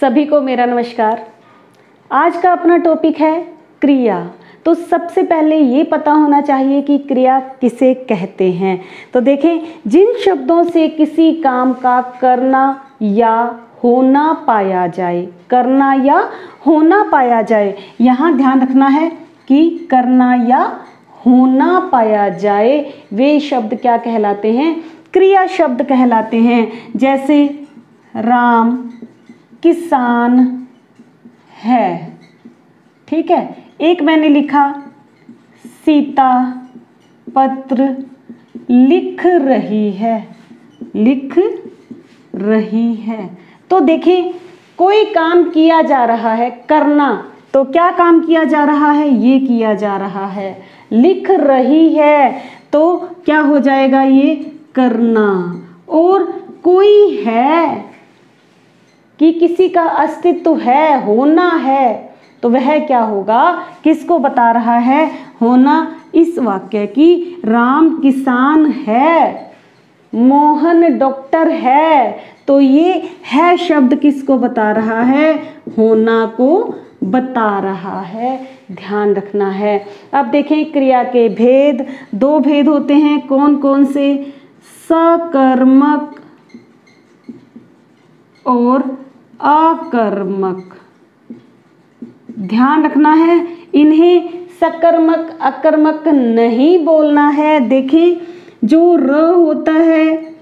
सभी को मेरा नमस्कार। आज का अपना टॉपिक है क्रिया। तो सबसे पहले ये पता होना चाहिए कि क्रिया किसे कहते हैं। तो देखें, जिन शब्दों से किसी काम का करना या होना पाया जाए, करना या होना पाया जाए, यहाँ ध्यान रखना है कि करना या होना पाया जाए, वे शब्द क्या कहलाते हैं? क्रिया शब्द कहलाते हैं। जैसे राम किसान है, ठीक है। एक मैंने लिखा सीता पत्र लिख रही है, लिख रही है। तो देखें, कोई काम किया जा रहा है, करना, तो क्या काम किया जा रहा है? ये किया जा रहा है। लिख रही है तो क्या हो जाएगा? ये करना। और कोई है कि किसी का अस्तित्व है, होना है, तो वह क्या होगा? किसको बता रहा है? होना। इस वाक्य की राम किसान है, मोहन डॉक्टर है, तो ये है शब्द किसको बता रहा है? होना को बता रहा है। ध्यान रखना है। अब देखें, क्रिया के भेद, दो भेद होते हैं। कौन कौन से? सकर्मक और अकर्मक। ध्यान रखना है, इन्हें सकर्मक अकर्मक नहीं बोलना है। देखें, जो र होता है,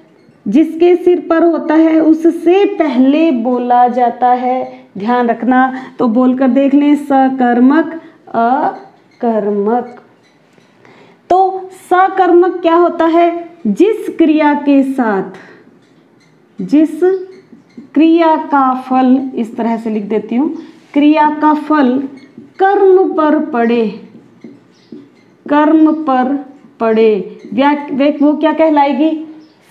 जिसके सिर पर होता है, उससे पहले बोला जाता है। ध्यान रखना। तो बोलकर देख लें, सकर्मक अकर्मक। तो सकर्मक क्या होता है? जिस क्रिया के साथ, जिस क्रिया का फल, इस तरह से लिख देती हूँ, क्रिया का फल कर्म पर पड़े, कर्म पर पड़े, वो क्या कहलाएगी?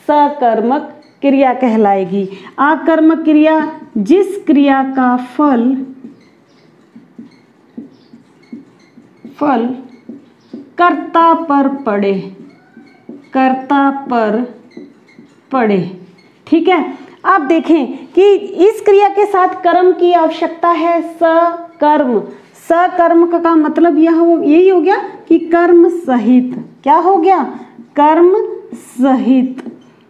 सकर्मक क्रिया कहलाएगी। आकर्मक क्रिया, जिस क्रिया का फल कर्ता पर पड़े, कर्ता पर पड़े, ठीक है। अब देखें कि इस क्रिया के साथ कर्म की आवश्यकता है। सकर्म, सकर्म का मतलब यही हो गया कि कर्म सहित। क्या हो गया? कर्म सहित,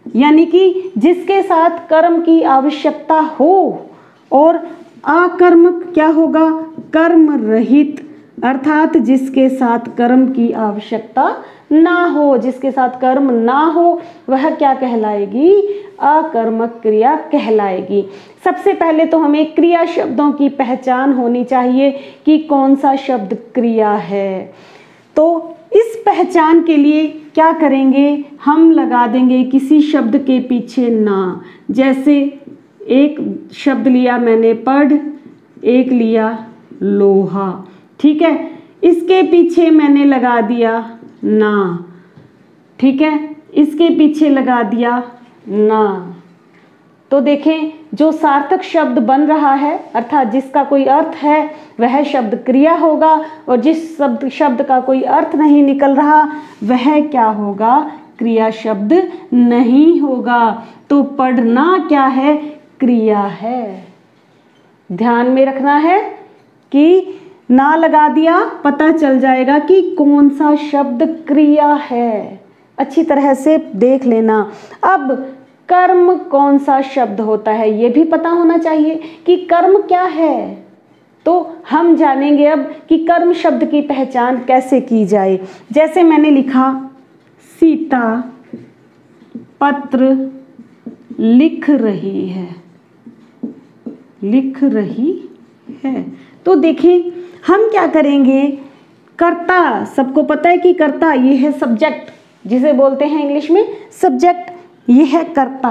यानी कि जिसके साथ कर्म की आवश्यकता हो। और अकर्मक क्या होगा? कर्म रहित, अर्थात जिसके साथ कर्म की आवश्यकता ना हो, जिसके साथ कर्म ना हो, वह क्या कहलाएगी? अकर्मक क्रिया कहलाएगी। सबसे पहले तो हमें क्रिया शब्दों की पहचान होनी चाहिए कि कौन सा शब्द क्रिया है। तो इस पहचान के लिए क्या करेंगे? हम लगा देंगे किसी शब्द के पीछे ना। जैसे एक शब्द लिया मैंने पढ़, एक लिया लोहा, ठीक है। इसके पीछे मैंने लगा दिया ना, ठीक है, इसके पीछे लगा दिया ना। तो देखें, जो सार्थक शब्द बन रहा है, अर्थात जिसका कोई अर्थ है, वह शब्द क्रिया होगा। और जिस शब्द का कोई अर्थ नहीं निकल रहा, वह क्या होगा? क्रिया शब्द नहीं होगा। तो पढ़ना क्या है? क्रिया है। ध्यान में रखना है कि ना लगा दिया, पता चल जाएगा कि कौन सा शब्द क्रिया है। अच्छी तरह से देख लेना। अब कर्म कौन सा शब्द होता है, ये भी पता होना चाहिए कि कर्म क्या है। तो हम जानेंगे अब कि कर्म शब्द की पहचान कैसे की जाए। जैसे मैंने लिखा सीता पत्र लिख रही है, लिख रही है। तो देखें, हम क्या करेंगे? कर्ता, सबको पता है कि कर्ता ये है सब्जेक्ट, जिसे बोलते हैं इंग्लिश में सब्जेक्ट, ये है कर्ता।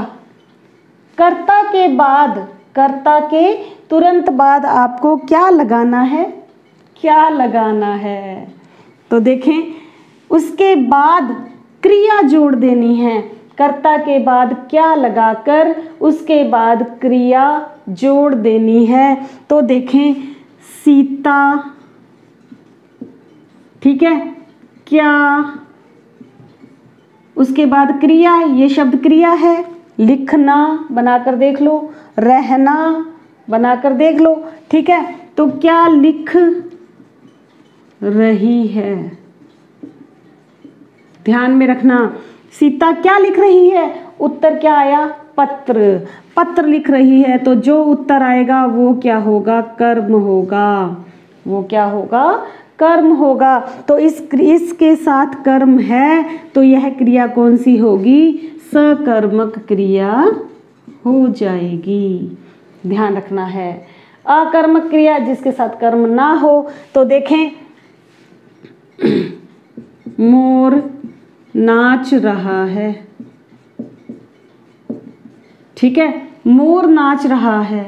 कर्ता के बाद, कर्ता के तुरंत बाद आपको क्या लगाना है? क्या लगाना है? तो देखें, उसके बाद क्रिया जोड़ देनी है। कर्ता के बाद क्या लगाकर उसके बाद क्रिया जोड़ देनी है। तो देखें, सीता, ठीक है, क्या, उसके बाद क्रिया, ये शब्द क्रिया है। लिखना बनाकर देख लो, रहना, बनाकर देख लो। ठीक है, तो क्या लिख रही है, ध्यान में रखना, सीता क्या लिख रही है, उत्तर क्या आया, पत्र। पत्र लिख रही है, तो जो उत्तर आएगा वो क्या होगा, कर्म होगा। वो क्या होगा, कर्म होगा। तो इसके साथ कर्म है, तो यह क्रिया कौन सी होगी, सकर्मक क्रिया हो जाएगी। ध्यान रखना है, अकर्मक क्रिया जिसके साथ कर्म ना हो। तो देखें, मोर नाच रहा है। ठीक है, मोर नाच रहा है।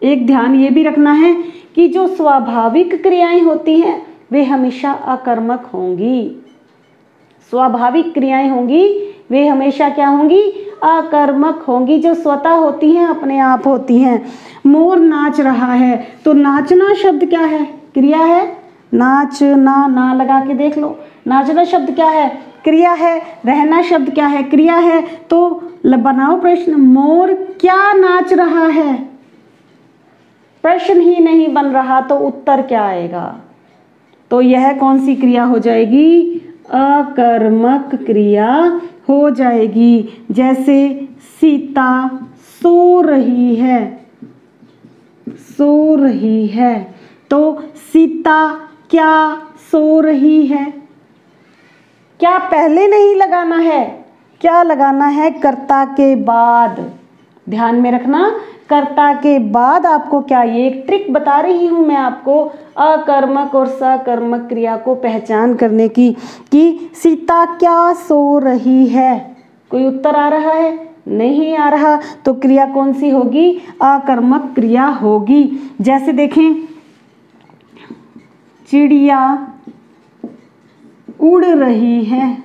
एक ध्यान ये भी रखना है कि जो स्वाभाविक क्रियाएं होती हैं वे हमेशा अकर्मक होंगी। स्वाभाविक क्रियाएं होंगी वे हमेशा क्या होंगी, अकर्मक होंगी। जो स्वतः होती हैं, अपने आप होती हैं। मोर नाच रहा है, तो नाचना शब्द क्या है, क्रिया है। नाचना, ना लगा के देख लो, नाचना शब्द क्या है, क्रिया है। रहना शब्द क्या है, क्रिया है। तो बनाओ प्रश्न, मोर क्या नाच रहा है, प्रश्न ही नहीं बन रहा, तो उत्तर क्या आएगा। तो यह कौन सी क्रिया हो जाएगी, अकर्मक क्रिया हो जाएगी। जैसे सीता सो रही है, सो रही है, तो सीता क्या सो रही है, क्या पहले नहीं लगाना है, क्या लगाना है, कर्ता के बाद। ध्यान में रखना, कर्ता के बाद आपको क्या, ये एक ट्रिक बता रही हूं मैं आपको अकर्मक और सकर्मक क्रिया को पहचान करने की, कि सीता क्या सो रही है। कोई उत्तर आ रहा है, नहीं आ रहा, तो क्रिया कौन सी होगी, अकर्मक क्रिया होगी। जैसे देखें, चिड़िया उड़ रही है,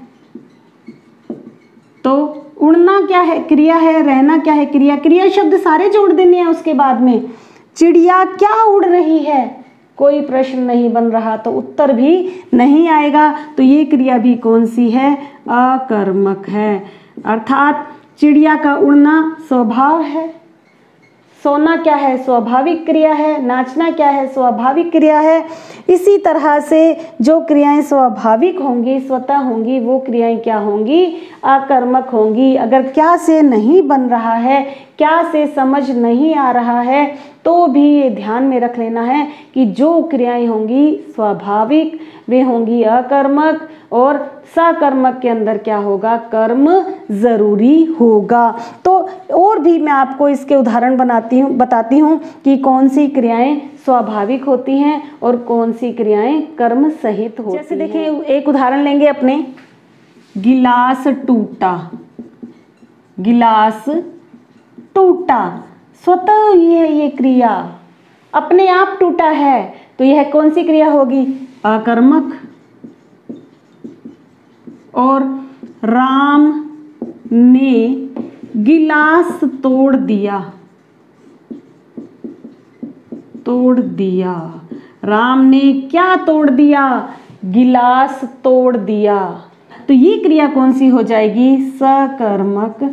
तो उड़ना क्या है, क्रिया है। रहना क्या है, क्रिया। क्रिया शब्द सारे जोड़ देने हैं उसके बाद में। चिड़िया क्या उड़ रही है, कोई प्रश्न नहीं बन रहा, तो उत्तर भी नहीं आएगा। तो ये क्रिया भी कौन सी है, अकर्मक है। अर्थात चिड़िया का उड़ना स्वभाव है, सोना क्या है, स्वाभाविक क्रिया है। नाचना क्या है, स्वाभाविक क्रिया है। इसी तरह से जो क्रियाएं स्वाभाविक होंगी, स्वतः होंगी, वो क्रियाएं क्या होंगी, अकर्मक होंगी। अगर क्या से नहीं बन रहा है, क्या से समझ नहीं आ रहा है, तो भी ये ध्यान में रख लेना है कि जो क्रियाएं होंगी स्वाभाविक वे होंगी अकर्मक, और सकर्मक के अंदर क्या होगा, कर्म जरूरी होगा। तो और भी मैं आपको इसके उदाहरण बताती हूँ कि कौन सी क्रियाएं स्वाभाविक होती हैं और कौन सी क्रियाएं कर्म सहित होती हैं। जैसे देखें, एक उदाहरण लेंगे अपने, गिलास टूटा। गिलास टूटा, स्वतः ही है ये क्रिया, अपने आप टूटा है, तो यह कौन सी क्रिया होगी, अकर्मक। और राम ने गिलास तोड़ दिया, तोड़ दिया। राम ने क्या तोड़ दिया, गिलास तोड़ दिया। तो ये क्रिया कौन सी हो जाएगी, सकर्मक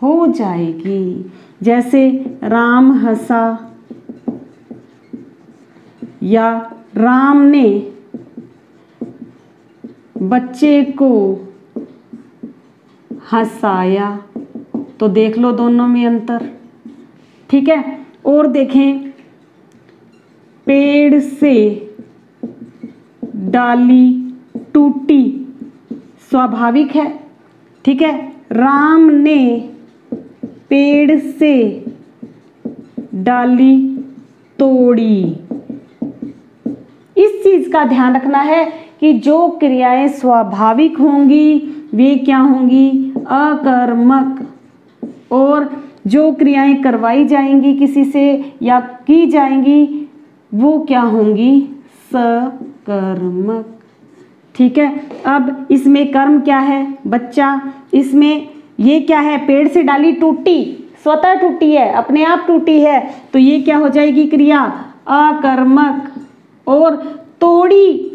हो जाएगी। जैसे राम हंसा, या राम ने बच्चे को हंसाया, तो देख लो दोनों में अंतर। ठीक है, और देखें, पेड़ से डाली टूटी, स्वाभाविक है। ठीक है, राम ने पेड़ से डाली तोड़ी। इस चीज का ध्यान रखना है कि जो क्रियाएं स्वाभाविक होंगी वे क्या होंगी, अकर्मक, और जो क्रियाएं करवाई जाएंगी किसी से या की जाएंगी वो क्या होंगी, सकर्मक। ठीक है, अब इसमें कर्म क्या है बच्चा, इसमें ये क्या है, पेड़ से डाली टूटी, स्वतः टूटी है, अपने आप टूटी है, तो ये क्या हो जाएगी क्रिया, अकर्मक। और तोड़ी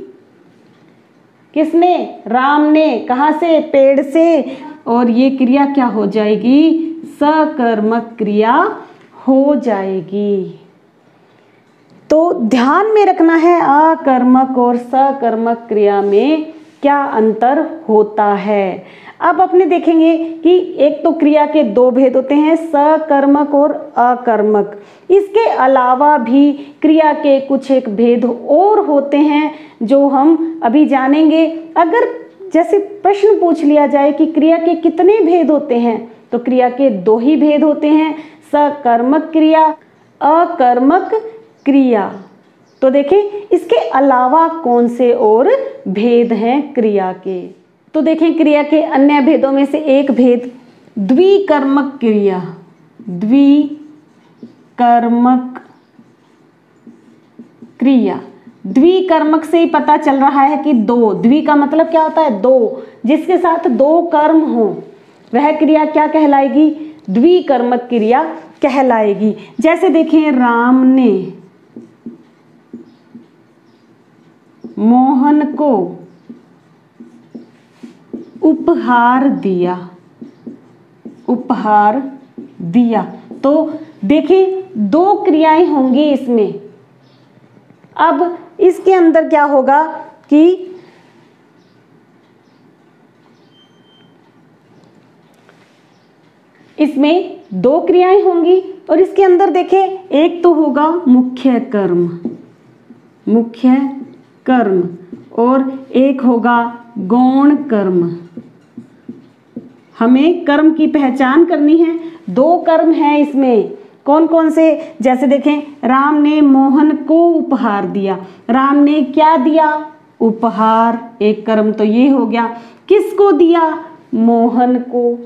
किसने, राम ने, कहाँ से, पेड़ से, और ये क्रिया क्या हो जाएगी, सकर्मक क्रिया हो जाएगी। तो ध्यान में रखना है अकर्मक और सकर्मक क्रिया में क्या अंतर होता है। अब अपने देखेंगे कि एक तो क्रिया के दो भेद होते हैं, सकर्मक और अकर्मक। इसके अलावा भी क्रिया के कुछ एक भेद और होते हैं जो हम अभी जानेंगे। अगर जैसे प्रश्न पूछ लिया जाए कि क्रिया के कितने भेद होते हैं, तो क्रिया के दो ही भेद होते हैं, सकर्मक क्रिया, अकर्मक क्रिया। तो देखें इसके अलावा कौन से और भेद हैं क्रिया के। तो देखें क्रिया के अन्य भेदों में से एक भेद द्विकर्मक क्रिया। द्विकर्मक क्रिया, द्विकर्मक से ही पता चल रहा है कि दो, द्वि का मतलब क्या होता है दो, जिसके साथ दो कर्म हो वह क्रिया क्या कहलाएगी, द्विकर्मक क्रिया कहलाएगी। जैसे देखें राम ने मोहन को उपहार दिया, उपहार दिया। तो देखें दो क्रियाएं होंगी इसमें। अब इसके अंदर क्या होगा कि इसमें दो क्रियाएं होंगी और इसके अंदर देखें एक तो होगा मुख्य कर्म, मुख्य कर्म, और एक होगा गौण कर्म। हमें कर्म की पहचान करनी है। दो कर्म हैं इसमें, कौन कौन से, जैसे देखें राम ने मोहन को उपहार दिया। राम ने क्या दिया, उपहार, एक कर्म तो ये हो गया। किसको दिया, मोहन को।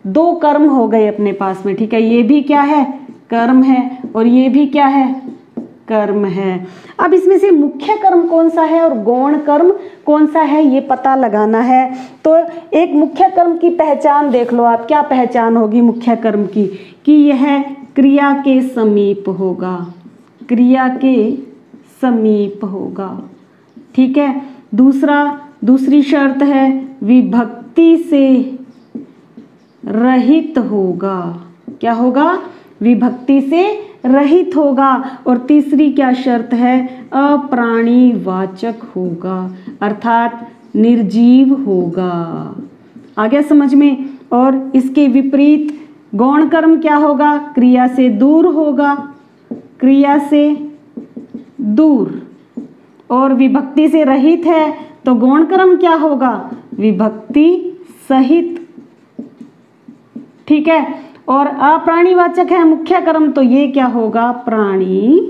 दो कर्म हो गए अपने पास में, ठीक है। ये भी क्या है, कर्म है, और ये भी क्या है, कर्म है। अब इसमें से मुख्य कर्म कौन सा है और गौण कर्म कौन सा है ये पता लगाना है। तो एक मुख्य कर्म की पहचान देख लो आप, क्या पहचान होगी मुख्य कर्म की, कि यह क्रिया के समीप होगा, क्रिया के समीप होगा, ठीक है। दूसरी शर्त है विभक्ति से रहित होगा। क्या होगा, विभक्ति से रहित होगा। और तीसरी क्या शर्त है, अप्राणीवाचक होगा, अर्थात निर्जीव होगा। आ गया समझ में। और इसके विपरीत गौण कर्म क्या होगा, क्रिया से दूर होगा, क्रिया से दूर। और विभक्ति से रहित है तो गौण कर्म क्या होगा, विभक्ति सहित, ठीक है। और अप्राणीवाचक है मुख्य कर्म, तो ये क्या होगा, प्राणीवाचक।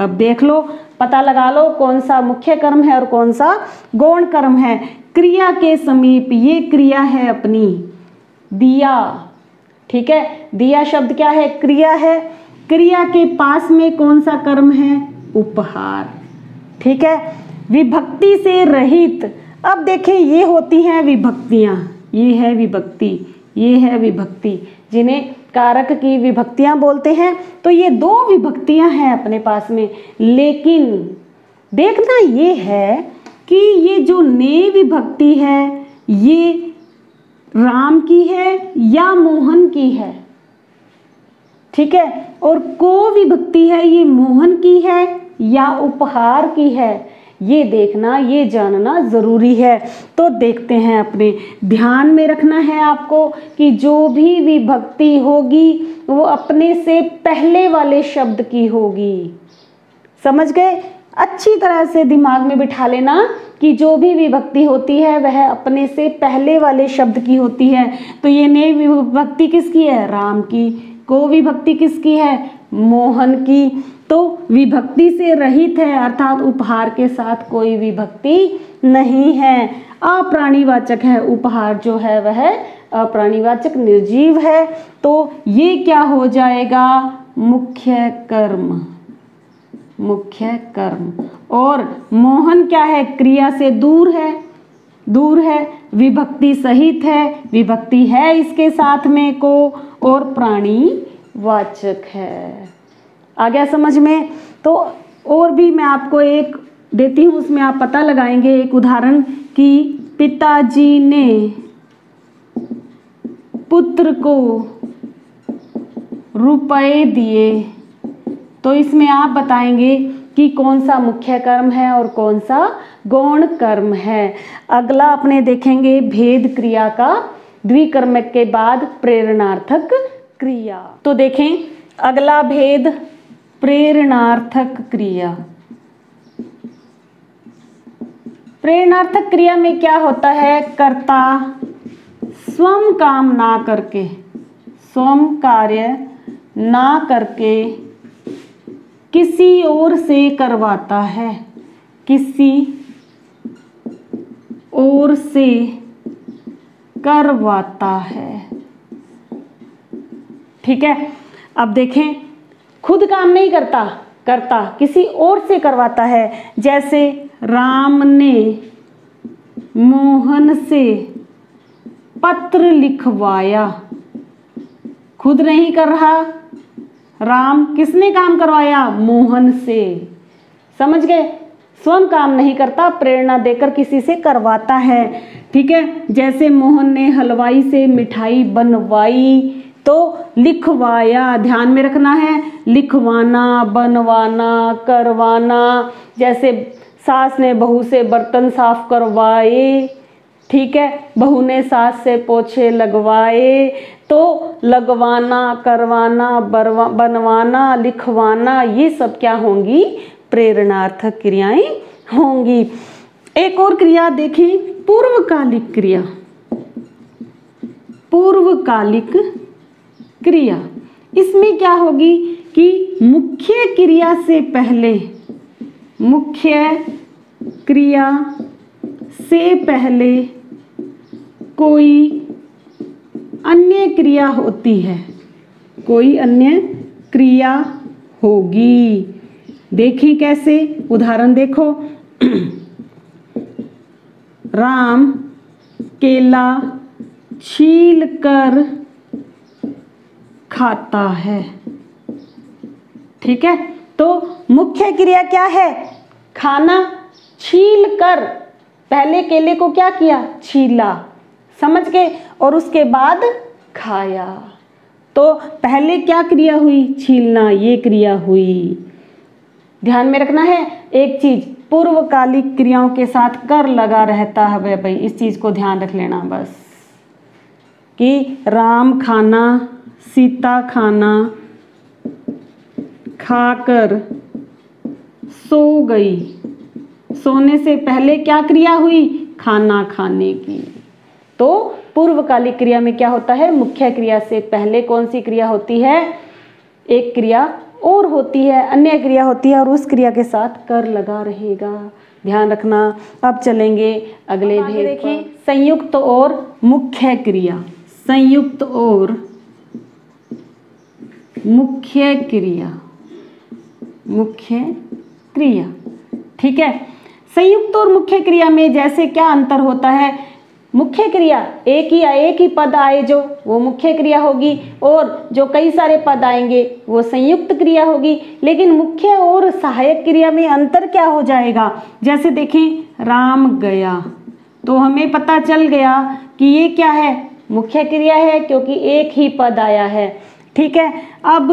अब देख लो, पता लगा लो कौन सा मुख्य कर्म है और कौन सा गौण कर्म है। क्रिया के समीप, ये क्रिया है अपनी दिया, ठीक है। दिया शब्द क्या है, क्रिया है। क्रिया के पास में कौन सा कर्म है, उपहार, ठीक है। विभक्ति से रहित, अब देखें ये होती हैं विभक्तियां, ये है विभक्ति, ये है विभक्ति, जिन्हें कारक की विभक्तियां बोलते हैं। तो ये दो विभक्तियां हैं अपने पास में, लेकिन देखना ये है कि ये जो ने विभक्ति है ये राम की है या मोहन की है, ठीक है। और को विभक्ति है ये मोहन की है या उपहार की है, ये देखना, ये जानना जरूरी है। तो देखते हैं, अपने ध्यान में रखना है आपको कि जो भी विभक्ति होगी वो अपने से पहले वाले शब्द की होगी। समझ गए, अच्छी तरह से दिमाग में बिठा लेना कि जो भी विभक्ति होती है वह अपने से पहले वाले शब्द की होती है। तो ये ने विभक्ति किसकी है, राम की। को विभक्ति किसकी है, मोहन की। तो विभक्ति से रहित है, अर्थात उपहार के साथ कोई विभक्ति नहीं है। अप्राणीवाचक है, उपहार जो है वह अप्राणीवाचक निर्जीव है। तो ये क्या हो जाएगा, मुख्य कर्म, मुख्य कर्म। और मोहन क्या है, क्रिया से दूर है, दूर है, विभक्ति सहित है, विभक्ति है इसके साथ में को, और प्राणीवाचक है। आ गया समझ में। तो और भी मैं आपको एक देती हूँ, उसमें आप पता लगाएंगे एक उदाहरण कि पिताजी ने पुत्र को रुपए दिए। तो इसमें आप बताएंगे कि कौन सा मुख्य कर्म है और कौन सा गौण कर्म है। अगला अपने देखेंगे भेद क्रिया का द्विकर्मक के बाद प्रेरणार्थक क्रिया। तो देखें अगला भेद प्रेरणार्थक क्रिया। प्रेरणार्थक क्रिया में क्या होता है, कर्ता स्वयं काम ना करके, स्वयं कार्य ना करके किसी और से करवाता है, किसी और से करवाता है। ठीक है, अब देखें खुद काम नहीं करता, करता किसी और से करवाता है। जैसे राम ने मोहन से पत्र लिखवाया, खुद नहीं कर रहा राम, किसने काम करवाया, मोहन से। समझ गए, स्वयं काम नहीं करता, प्रेरणा देकर किसी से करवाता है। ठीक है, जैसे मोहन ने हलवाई से मिठाई बनवाई, तो लिखवाया, ध्यान में रखना है, लिखवाना, बनवाना, करवाना। जैसे सास ने बहू से बर्तन साफ करवाए, ठीक है, बहू ने सास से पोछे लगवाए, तो लगवाना, करवाना, बनवाना, लिखवाना, ये सब क्या होंगी, प्रेरणार्थक क्रियाएं होंगी। एक और क्रिया देखें, पूर्वकालिक क्रिया। पूर्वकालिक क्रिया, इसमें क्या होगी कि मुख्य क्रिया से पहले, मुख्य क्रिया से पहले कोई अन्य क्रिया होती है, कोई अन्य क्रिया होगी। देखिए कैसे, उदाहरण देखो, राम केला छील कर खाता है। ठीक है, तो मुख्य क्रिया क्या है, खाना, छील कर, पहले केले को क्या किया, छीला, समझ गए, और उसके बाद खाया। तो पहले क्या क्रिया हुई, छीलना, ये क्रिया हुई। ध्यान में रखना है एक चीज, पूर्वकालिक क्रियाओं के साथ कर लगा रहता है भाई, इस चीज को ध्यान रख लेना बस, कि राम खाना, सीता खाना, खाकर सो गई, सोने से पहले क्या क्रिया हुई, खाना खाने की। तो पूर्वकालिक क्रिया में क्या होता है, मुख्य क्रिया से पहले कौन सी क्रिया होती है, एक क्रिया और होती है, अन्य क्रिया होती है, और उस क्रिया के साथ कर लगा रहेगा, ध्यान रखना। अब चलेंगे अगले भेद। देखिए संयुक्त और मुख्य क्रिया, संयुक्त और मुख्य क्रिया, मुख्य क्रिया। ठीक है, संयुक्त और मुख्य क्रिया में जैसे क्या अंतर होता है, मुख्य क्रिया एक ही पद आए जो, वो मुख्य क्रिया होगी, और जो कई सारे पद आएंगे वो संयुक्त क्रिया होगी। लेकिन मुख्य और सहायक क्रिया में अंतर क्या हो जाएगा, जैसे देखें राम गया, तो हमें पता चल गया कि ये क्या है, मुख्य क्रिया है, क्योंकि एक ही पद आया है। ठीक है, अब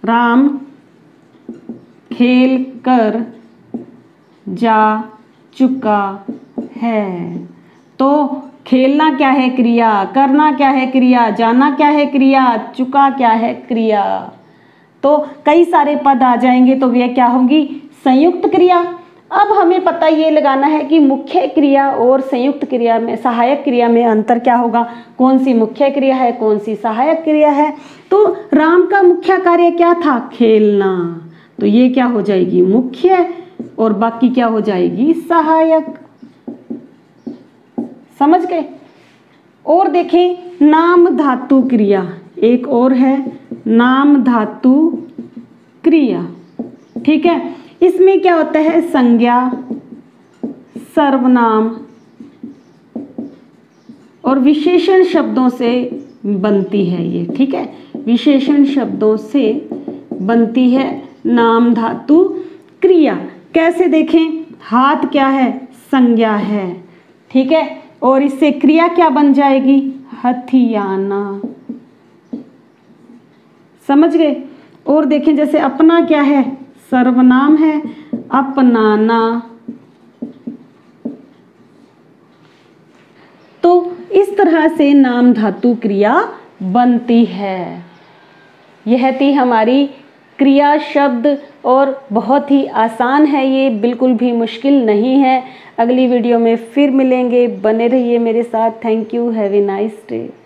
राम खेल कर जा चुका है, तो खेलना क्या है क्रिया, करना क्या है क्रिया, जाना क्या है क्रिया, चुका क्या है क्रिया। तो कई सारे पद आ जाएंगे तो वे क्या होंगी, संयुक्त क्रिया। अब हमें पता ये लगाना है कि मुख्य क्रिया और संयुक्त क्रिया में, सहायक क्रिया में अंतर क्या होगा, कौन सी मुख्य क्रिया है, कौन सी सहायक क्रिया है। तो राम का मुख्य कार्य क्या था, खेलना, तो ये क्या हो जाएगी मुख्य, और बाकी क्या हो जाएगी सहायक। समझ गए। और देखें नाम धातु क्रिया, एक और है नाम धातु क्रिया। ठीक है, इसमें क्या होता है, संज्ञा, सर्वनाम और विशेषण शब्दों से बनती है ये। ठीक है, विशेषण शब्दों से बनती है नाम धातु क्रिया। कैसे देखें, हाथ क्या है, संज्ञा है। ठीक है, और इससे क्रिया क्या बन जाएगी, हथियाना। समझ गए। और देखें जैसे अपना क्या है, सर्वनाम है, अपनाना। तो इस तरह से नाम धातु क्रिया बनती है। यह थी हमारी क्रिया शब्द और बहुत ही आसान है, ये बिल्कुल भी मुश्किल नहीं है। अगली वीडियो में फिर मिलेंगे, बने रहिए मेरे साथ। Thank you, have a nice day.